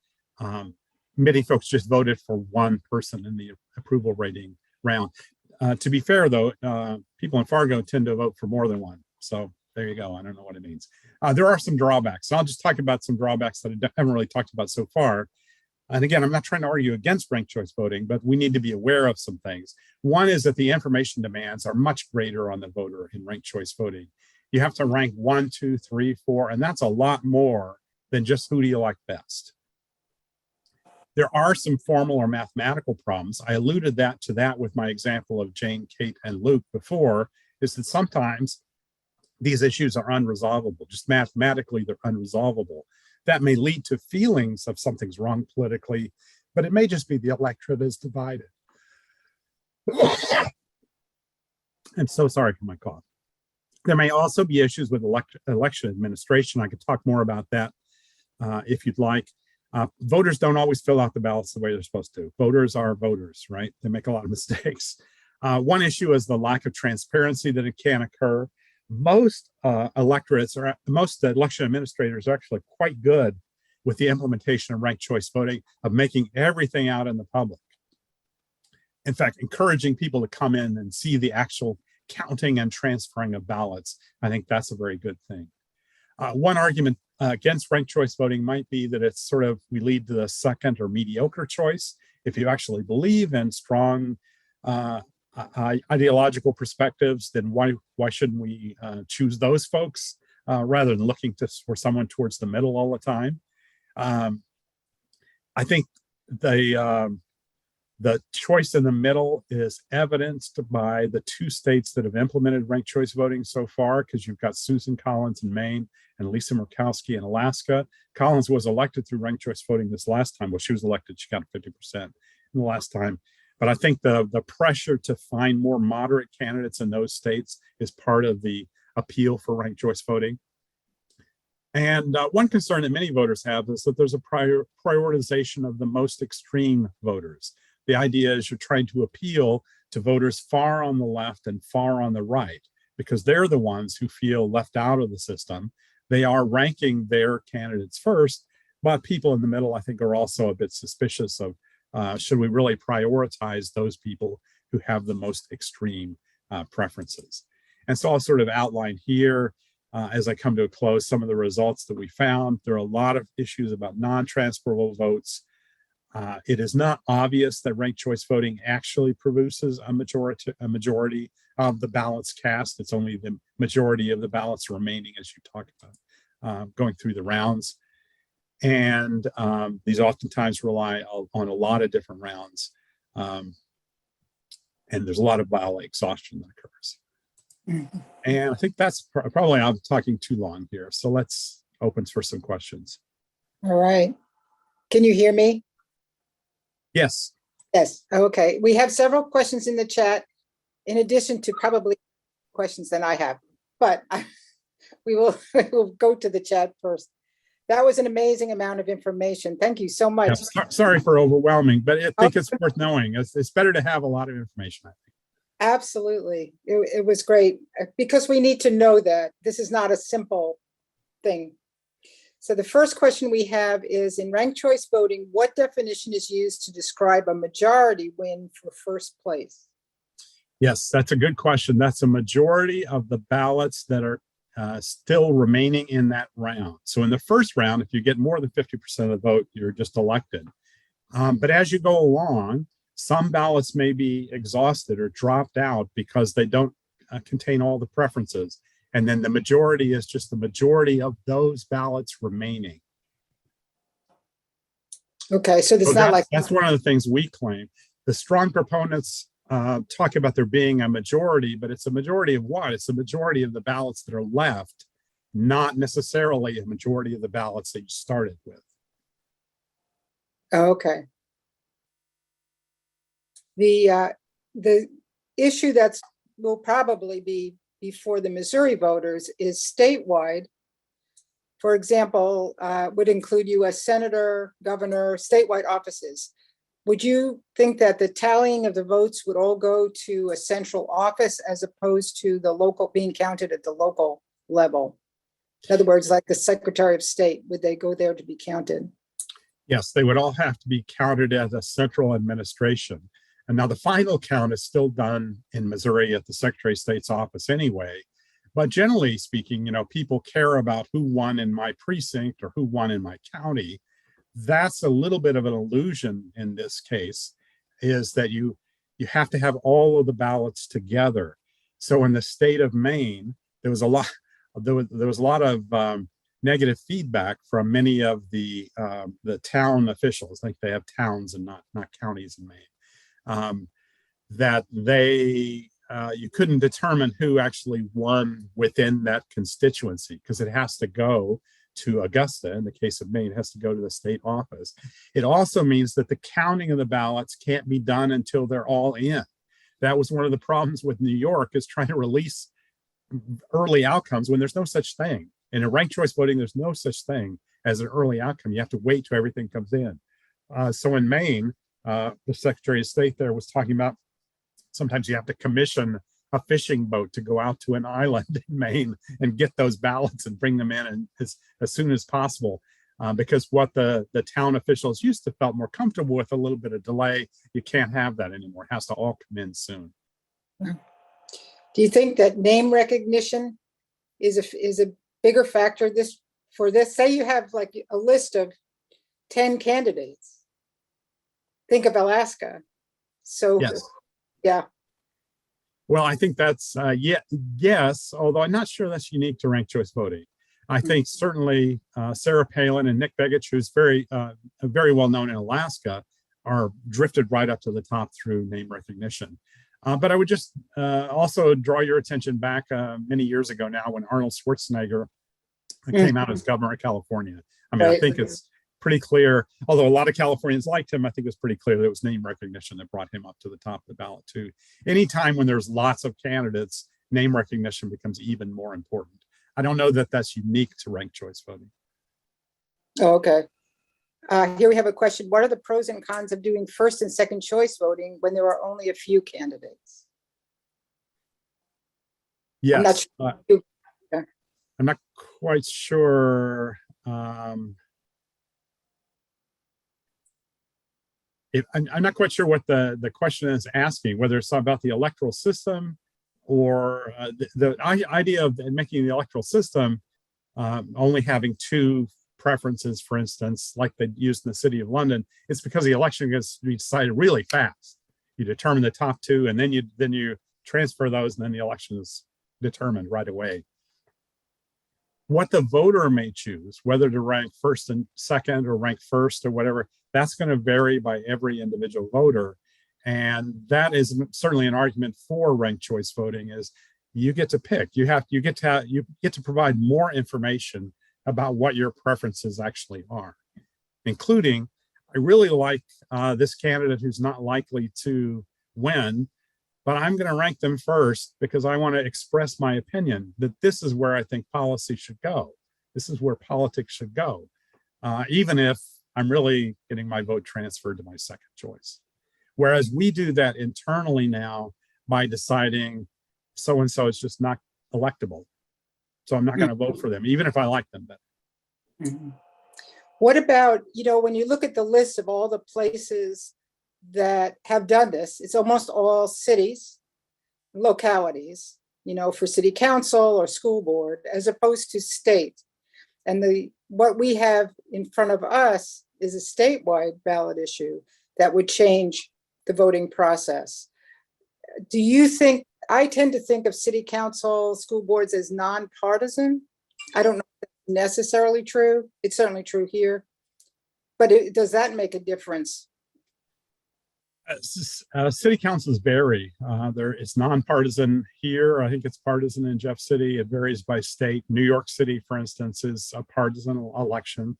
many folks just voted for one person in the approval rating round. To be fair, though, people in Fargo tend to vote for more than one. So there you go. I don't know what it means. There are some drawbacks. So I'll just talk about some drawbacks that I haven't really talked about so far. And again, I'm not trying to argue against ranked choice voting, but we need to be aware of some things. One is that the information demands are much greater on the voter in ranked choice voting. You have to rank 1, 2, 3, 4, and that's a lot more than just who do you like best. There are some formal or mathematical problems. I alluded to that with my example of Jane, Kate, and Luke before, is that sometimes these issues are unresolvable. Just mathematically, they're unresolvable. That may lead to feelings of something's wrong politically, but it may just be the electorate is divided. I'm so sorry for my cough. There may also be issues with election administration. I could talk more about that if you'd like. Voters don't always fill out the ballots the way they're supposed to. Voters are voters, right? They make a lot of mistakes. One issue is the lack of transparency that it can occur. Most electorates or most election administrators are actually quite good with the implementation of ranked choice voting, of making everything out in the public. In fact, encouraging people to come in and see the actual counting and transferring of ballots. I think that's a very good thing. One argument against ranked choice voting might be that it's sort of, we lead to the second or mediocre choice. If you actually believe in strong ideological perspectives, then why shouldn't we choose those folks rather than looking for someone towards the middle all the time? I think the choice in the middle is evidenced by the 2 states that have implemented ranked choice voting so far, because you've got Susan Collins in Maine and Lisa Murkowski in Alaska. Collins was elected through ranked choice voting this last time. Well, she was elected, she got 50% in the last time. But I think the pressure to find more moderate candidates in those states is part of the appeal for ranked choice voting. And one concern that many voters have is that there's a prioritization of the most extreme voters. The idea is you're trying to appeal to voters far on the left and far on the right, because they're the ones who feel left out of the system. They are ranking their candidates first, but people in the middle, I think, are also a bit suspicious of should we really prioritize those people who have the most extreme preferences. And so I'll sort of outline here as I come to a close, some of the results that we found. There are a lot of issues about non-transferable votes. It is not obvious that ranked choice voting actually produces a majority of the ballots cast. It's only the majority of the ballots remaining, as you talked about, going through the rounds. And these oftentimes rely on a lot of different rounds. And there's a lot of ballot exhaustion that occurs. And I think that's probably, I'm talking too long here. So let's open for some questions. All right. Can you hear me? Yes. Yes. Okay. We have several questions in the chat, in addition to probably questions that I have, but we will we'll go to the chat first. That was an amazing amount of information. Thank you so much. Yeah, sorry for overwhelming, but I think it's worth knowing. It's better to have a lot of information, I think. Absolutely. It was great because we need to know that this is not a simple thing. So the first question we have is, in ranked choice voting, what definition is used to describe a majority win for first place? Yes, that's a good question. That's a majority of the ballots that are still remaining in that round. So in the first round, if you get more than 50% of the vote, you're just elected. But as you go along, some ballots may be exhausted or dropped out because they don't contain all the preferences. And then the majority is just the majority of those ballots remaining. Okay, so there's not like that's one of the things we claim. The strong proponents talk about there being a majority, but it's a majority of what? It's the majority of the ballots that are left, not necessarily a majority of the ballots that you started with. okay. The issue that's will probably be before the Missouri voters is statewide. For example, would include U.S. Senator, governor, statewide offices. Would you think that the tallying of the votes would all go to a central office as opposed to the local being counted at the local level? In other words, like the Secretary of State, would they go there to be counted? Yes, they would all have to be counted as a central administration. And now the final count is still done in Missouri at the Secretary of State's office anyway. But generally speaking, people care about who won in my precinct or who won in my county. That's a little bit of an illusion in this case, is that you have to have all of the ballots together. So in the state of Maine, there was a lot of negative feedback from many of the town officials. I think they have towns and not counties in Maine. That you couldn't determine who actually won within that constituency because it has to go to Augusta. In the case of Maine, it has to go to the state office. It also means that the counting of the ballots can't be done until they're all in. That was one of the problems with New York, is trying to release early outcomes when there's no such thing. In a ranked choice voting, there's no such thing as an early outcome. You have to wait till everything comes in. So in Maine, the Secretary of State there was talking about sometimes you have to commission a fishing boat to go out to an island in Maine and get those ballots and bring them in as soon as possible. Because what the town officials used to felt more comfortable with a little bit of delay, you can't have that anymore. It has to all come in soon. Do you think that name recognition is a bigger factor for this? Say you have like a list of 10 candidates. Think of Alaska. So yes. Yeah. Well, I think that's yes, although I'm not sure that's unique to ranked choice voting. I think certainly Sarah Palin and Nick Begich, who's very well known in Alaska, are drifted right up to the top through name recognition. But I would just also draw your attention back many years ago now when Arnold Schwarzenegger came out as governor of California. I mean, right. I think it's pretty clear, although a lot of Californians liked him, I think it was pretty clear that it was name recognition that brought him up to the top of the ballot too. Anytime when there's lots of candidates, name recognition becomes even more important. I don't know that that's unique to ranked choice voting. Oh, okay. Here we have a question. What are the pros and cons of doing first and second choice voting when there are only a few candidates? Yes. I'm not quite sure. I'm not quite sure what the question is asking, whether it's about the electoral system or idea of making the electoral system only having two preferences, for instance, like they used in the City of London, it's because the election gets to be decided really fast. You determine the top two, and then you transfer those, and then the election is determined right away. What the voter may choose, whether to rank first and second or rank first or whatever, that's going to vary by every individual voter. And that is certainly an argument for ranked choice voting, is you get to pick. You get to provide more information about what your preferences actually are, including, I really like this candidate who's not likely to win, but I'm going to rank them first because I want to express my opinion that this is where I think policy should go. This is where politics should go, even if I'm really getting my vote transferred to my second choice. Whereas we do that internally now by deciding so-and-so is just not electable. So I'm not going to vote for them, even if I like them better. Mm-hmm. What about, when you look at the list of all the places that have done this, it's almost all cities, localities, for city council or school board, as opposed to state. And what we have in front of us is a statewide ballot issue that would change the voting process. Do you think, I tend to think of city council, school boards as nonpartisan. I don't know if that's necessarily true. It's certainly true here. But does that make a difference? City councils vary. It's nonpartisan here. I think it's partisan in Jeff City. It varies by state. New York City, for instance, is a partisan election.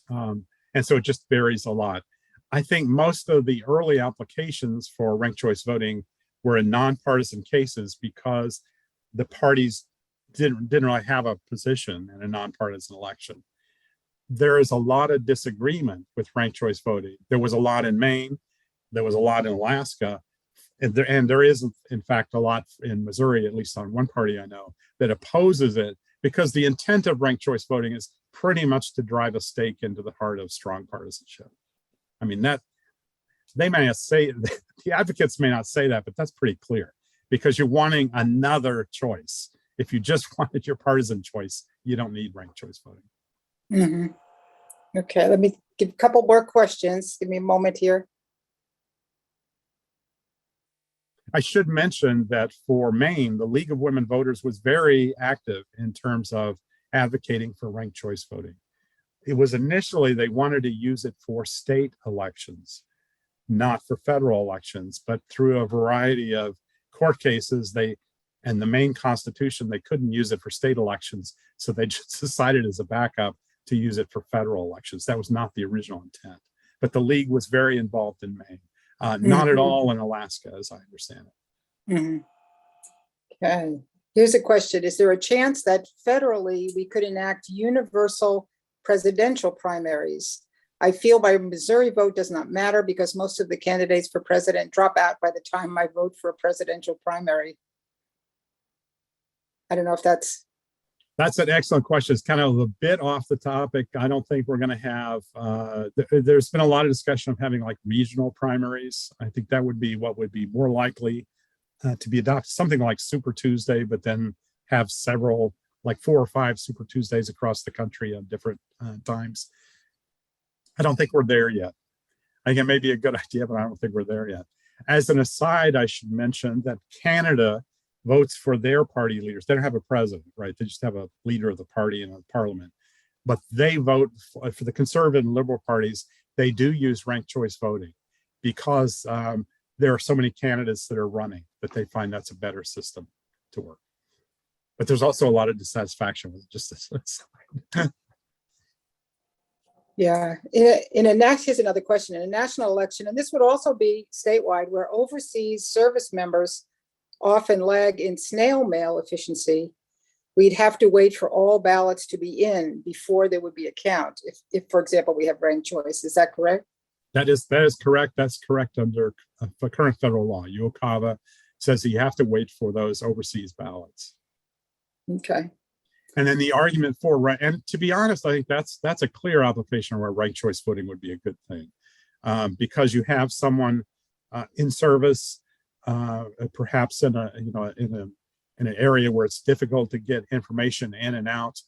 And so it just varies a lot. I think most of the early applications for ranked choice voting were in nonpartisan cases because the parties didn't really have a position in a nonpartisan election. There is a lot of disagreement with ranked choice voting. There was a lot in Maine. There was a lot in Alaska. And there is, in fact, a lot in Missouri, at least on one party I know, that opposes it because the intent of ranked choice voting is pretty much to drive a stake into the heart of strong partisanship. I mean, that they may not say, the advocates may not say that, but that's pretty clear because you're wanting another choice. If you just wanted your partisan choice, you don't need ranked choice voting. Mm-hmm. Okay, let me give a couple more questions. Give me a moment here. I should mention that for Maine, the League of Women Voters was very active in terms of advocating for ranked choice voting. It was initially, they wanted to use it for state elections, not for federal elections, but through a variety of court cases, and the Maine Constitution, they couldn't use it for state elections. So they just decided as a backup to use it for federal elections. That was not the original intent, but the League was very involved in Maine. Not at all in Alaska, as I understand it. Mm-hmm. Okay. Here's a question. Is there a chance that federally we could enact universal presidential primaries? I feel my Missouri vote does not matter because most of the candidates for president drop out by the time I vote for a presidential primary. I don't know if that's an excellent question. It's kind of a bit off the topic. I don't think we're going to have, there's been a lot of discussion of having like regional primaries. I think that would be what would be more likely to be adopted, something like Super Tuesday, but then have several, like 4 or 5 Super Tuesdays across the country at different times. I don't think we're there yet. I think it may be a good idea, but I don't think we're there yet. As an aside, I should mention that Canada votes for their party leaders. They don't have a president, right? They just have a leader of the party in a parliament. But they vote for the conservative and liberal parties. They do use ranked choice voting because there are so many candidates that are running that they find that's a better system to work. But there's also a lot of dissatisfaction with just this side. Yeah. Here's another question. In a national election, and this would also be statewide, where overseas service members often lag in snail mail efficiency, we'd have to wait for all ballots to be in before there would be a count. If for example, we have ranked choice, is that correct? That is correct. That's correct under the current federal law. UOCAVA says that you have to wait for those overseas ballots. Okay. And then the argument for, and to be honest, I think that's a clear application where ranked choice voting would be a good thing because you have someone in service perhaps in an area where it's difficult to get information in and out,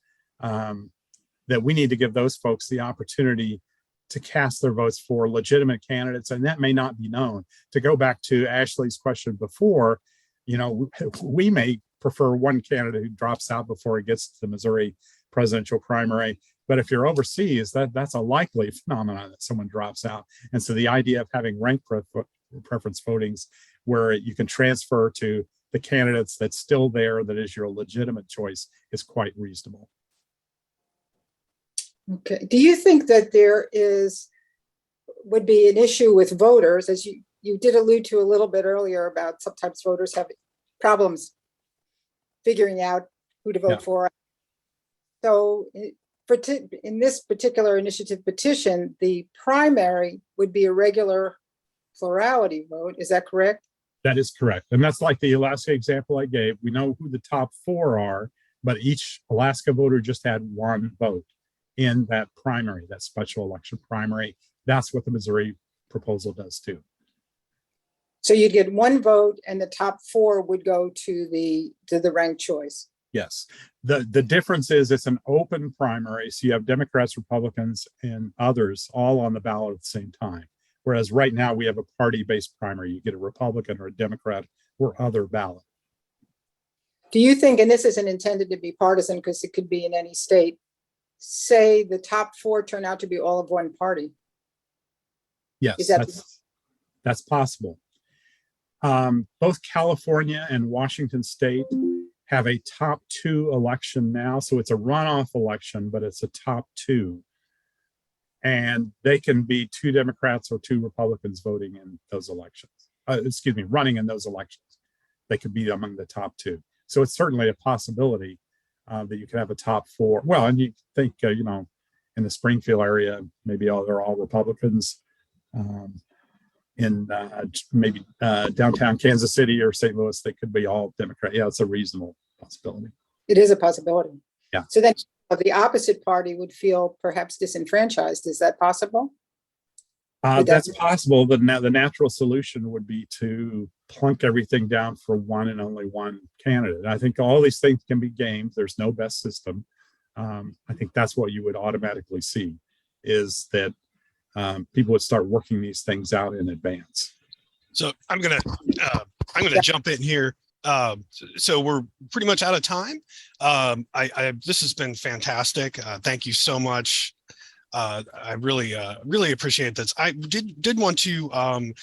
that we need to give those folks the opportunity to cast their votes for legitimate candidates, and that may not be known. To go back to Ashley's question before, we may prefer one candidate who drops out before it gets to the Missouri presidential primary. But if you're overseas, that's a likely phenomenon that someone drops out. And so the idea of having ranked preference votings where you can transfer to the candidates that's still there, that is your legitimate choice, is quite reasonable. Okay. Do you think that there would be an issue with voters, as you did allude to a little bit earlier about sometimes voters have problems figuring out who to vote for? So in this particular initiative petition, the primary would be a regular plurality vote. Is that correct? That is correct. And that's like the Alaska example I gave. We know who the top 4 are, but each Alaska voter just had one vote in that primary, that special election primary. That's what the Missouri proposal does too. So you'd get one vote and the top 4 would go to the ranked choice. Yes. The difference is it's an open primary. So you have Democrats, Republicans, and others all on the ballot at the same time. Whereas right now we have a party-based primary. You get a Republican or a Democrat or other ballot. Do you think, and this isn't intended to be partisan because it could be in any state, say the top 4 turn out to be all of one party? Yes, that's possible. Both California and Washington State have a top 2 election now. So it's a runoff election, but it's a top 2. And they can be 2 Democrats or 2 Republicans voting in those elections. Running in those elections. They could be among the top 2. So it's certainly a possibility that you could have a top 4. Well, and you think, in the Springfield area, maybe they're all Republicans. In maybe downtown Kansas City or St. Louis, they could be all Democrat. Yeah, it's a reasonable possibility. It is a possibility. Yeah. So then the opposite party would feel perhaps disenfranchised. Is that possible? That's possible. The natural solution would be to plunk everything down for one and only one candidate. I think all these things can be gamed. There's no best system. I think that's what you would automatically see, is that people would start working these things out in advance. So I'm gonna jump in here. So we're pretty much out of time. This has been fantastic. Thank you so much. I really appreciate this. I did want to.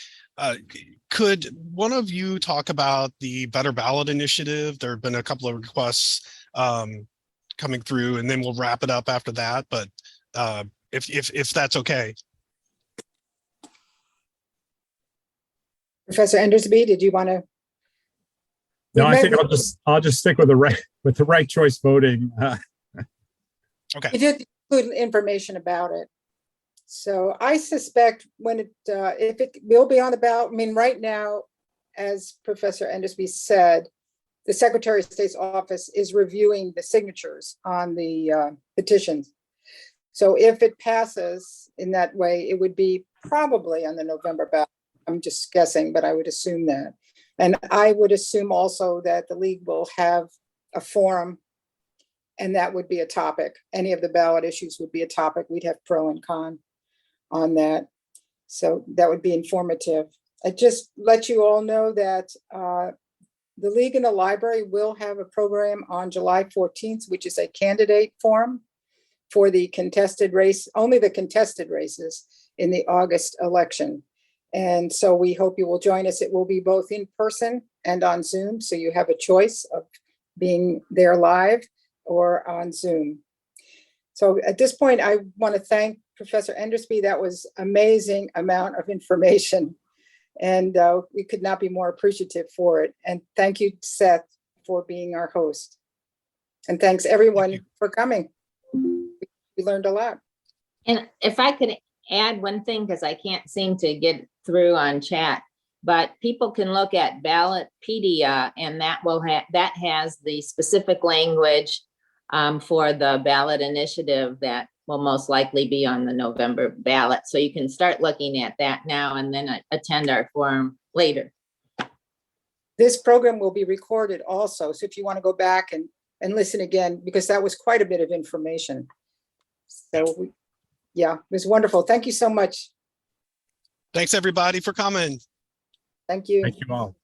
Could one of you talk about the Better Ballot Initiative? There have been a couple of requests coming through, and then we'll wrap it up after that. But if that's okay. Professor Endersby, did you want to? No, I think I'll just stick with the right choice voting. Okay. You did include information about it. So I suspect if it will be on the ballot, right now, as Professor Endersby said, the Secretary of State's office is reviewing the signatures on the petitions. So if it passes in that way, it would be probably on the November ballot. I'm just guessing, but I would assume that. And I would assume also that the league will have a forum, and that would be a topic. Any of the ballot issues would be a topic. We'd have pro and con on that. So that would be informative. I just let you all know that the league and the library will have a program on July 14th, which is a candidate forum for the contested race, only the contested races in the August election. And so we hope you will join us. It will be both in person and on Zoom. So you have a choice of being there live or on Zoom. So at this point, I want to thank Professor Endersby. That was amazing amount of information. And we could not be more appreciative for it. And thank you, Seth, for being our host. And thanks everyone for coming. We learned a lot. And if I could add one thing, because I can't seem to get through on chat, but people can look at Ballotpedia, and that has the specific language for the ballot initiative that will most likely be on the November ballot. So you can start looking at that now and then attend our forum later. This program will be recorded also. So if you want to go back and listen again, because that was quite a bit of information. So yeah, it was wonderful. Thank you so much. Thanks, everybody, for coming. Thank you. Thank you all.